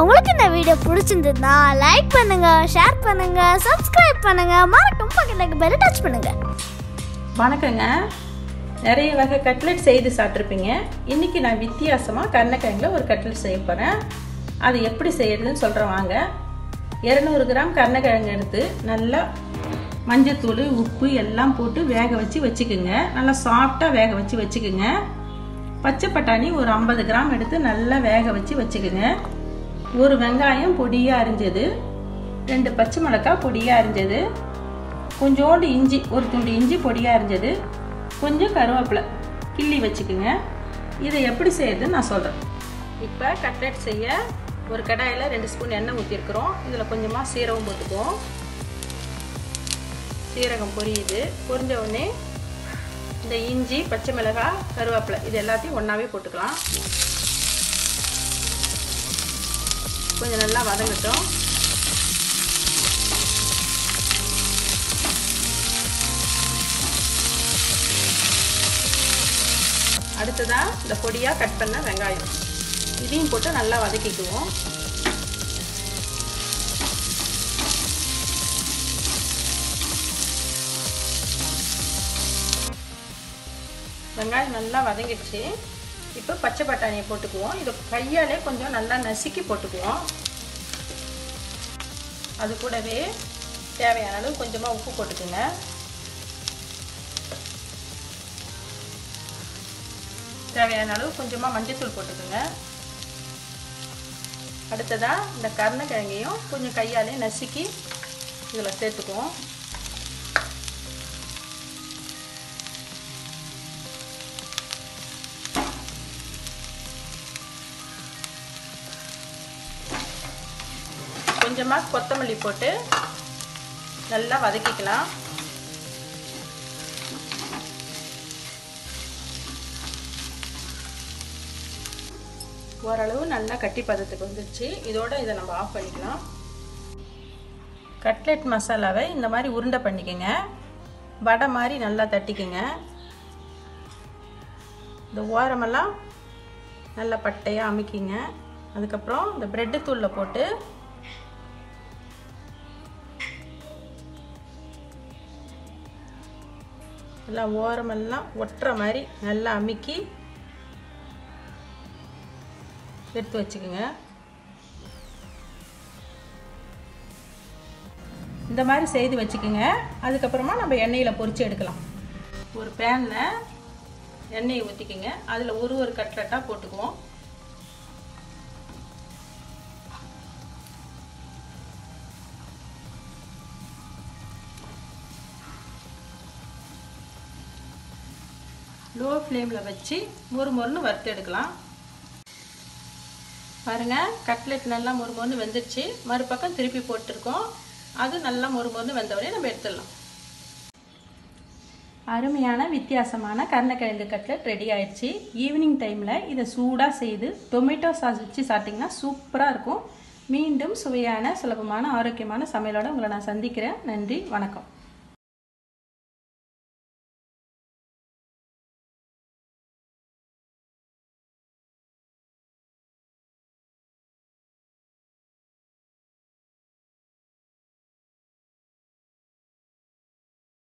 உங்களுக்கு இந்த வீடியோ பிடிச்சிருந்ததுன்னா லைக் பண்ணுங்க, ஷேர் பண்ணுங்க, சப்ஸ்கிரைப் பண்ணுங்க, மறக்காம பக்கத்துல பெல் டச் பண்ணுங்க. வணக்கங்க. நிறைய வகை கட்லெட் செய்து சாப்பிட்ருப்பீங்க. இன்றைக்கி நான் வித்தியாசமாக கருணைக்கிழங்குல ஒரு கட்லெட் செய்ய போகிறேன். அது எப்படி செய்யறதுன்னு சொல்கிறேன் வாங்க. 200 கிராம் கருணைக்கிழங்கு எடுத்து நல்லா மஞ்சத்தூள் உப்பு எல்லாம் போட்டு வேக வச்சுக்குங்க. நல்லா சாஃப்டாக வேக வச்சுக்குங்க. பச்சை பட்டாணி ஒரு 50 கிராம் எடுத்து நல்லா வேக வச்சுக்குங்க. ஒரு வெங்காயம் பொடியாக அரிஞ்சது, 2 பச்சை மிளகாய் பொடியாக அரிஞ்சது, கொஞ்சோண்டு இஞ்சி, ஒரு துண்டு இஞ்சி பொடியாக அரிஞ்சது, கொஞ்சம் கருவேப்பிலை கிள்ளி வச்சுக்குங்க. இதை எப்படி செய்யறதுன்னு நான் சொல்கிறேன். இப்போ கட்லெட் செய்ய ஒரு கடாயில் 2 ஸ்பூன் எண்ணெய் ஊற்றிருக்கிறோம். இதில் கொஞ்சமாக சீரகம் போட்டுக்குவோம். சீரகம் பொரியுது. பொரிஞ்ச உடனே இந்த இஞ்சி, பச்சை மிளகாய், கருவேப்பிலை இது எல்லாத்தையும் ஒன்றாவே போட்டுக்கலாம். கொஞ்சம் நல்லா வதங்கட்டும். அடுத்ததாக இந்த பொடியாக கட் பண்ண வெங்காயம் இதையும் போட்டு நல்லா வதக்கிக்குவோம். வெங்காயம் நல்லா வதங்கிடுச்சு. இப்போ பச்சை பட்டாணியை போட்டுக்குவோம். இதை கையாலே கொஞ்சம் நல்லா நசுக்கி போட்டுக்குவோம். அது கூடவே தேவையான அளவு கொஞ்சமாக உப்பு போட்டுக்குங்க. தேவையான அளவு கொஞ்சமாக மஞ்சத்தூள் போட்டுக்குங்க. அடுத்ததாக இந்த கருணைக்கிழங்கையும் கொஞ்சம் கையாலே நசுக்கி இதில் சேர்த்துக்குவோம். கொஞ்சமாக கொத்தமல்லி போட்டு நல்லா வதக்கிக்கலாம். ஓரளவு நல்லா கட்டி பதத்துக்கு வந்துடுச்சு. இதோட இதை நம்ம ஆஃப் பண்ணிக்கலாம். கட்லெட் மசாலாவை இந்த மாதிரி உருண்டை பண்ணிக்கோங்க. வடை மாதிரி நல்லா தட்டிக்கோங்க. இந்த ஓரமெல்லாம் நல்லா பட்டையாக அமுக்கிங்க. அதுக்கப்புறம் இந்த பிரெட்டு தூளில் போட்டு எல்லாம் ஓரமெல்லாம் ஒட்டுற மாதிரி நல்லா அமுக்கி எடுத்து வச்சுக்கோங்க. இந்த மாதிரி செய்து வச்சுக்கோங்க. அதுக்கப்புறமா நம்ம எண்ணெயில் பொரித்து எடுக்கலாம். ஒரு பேனில் எண்ணெயை ஊற்றிக்கோங்க. அதில் ஒரு கட்லெட்டாக போட்டுக்குவோம். லோ ஃப்ளேமில் வச்சு மொறுமொறுன்னு வறுத்து எடுக்கலாம். பாருங்கள், கட்லெட் நல்லா மொறுமொறுன்னு வெந்துடுச்சு. மறுபக்கம் திருப்பி போட்டிருக்கோம். அது நல்லா மொறுமொறுன்னு வெந்தவொடனே நம்ம எடுத்துடலாம். அருமையான வித்தியாசமான கருணைக்கிழங்கு கட்லெட் ரெடி ஆயிடுச்சு. ஈவினிங் டைமில் இதை சூடாக செய்து டொமேட்டோ சாஸ் வச்சு சாப்பிட்டிங்கன்னா சூப்பராக இருக்கும். மீண்டும் சுவையான, சுலபமான, ஆரோக்கியமான சமையலோடு உங்களை நான் சந்திக்கிறேன். நன்றி, வணக்கம்.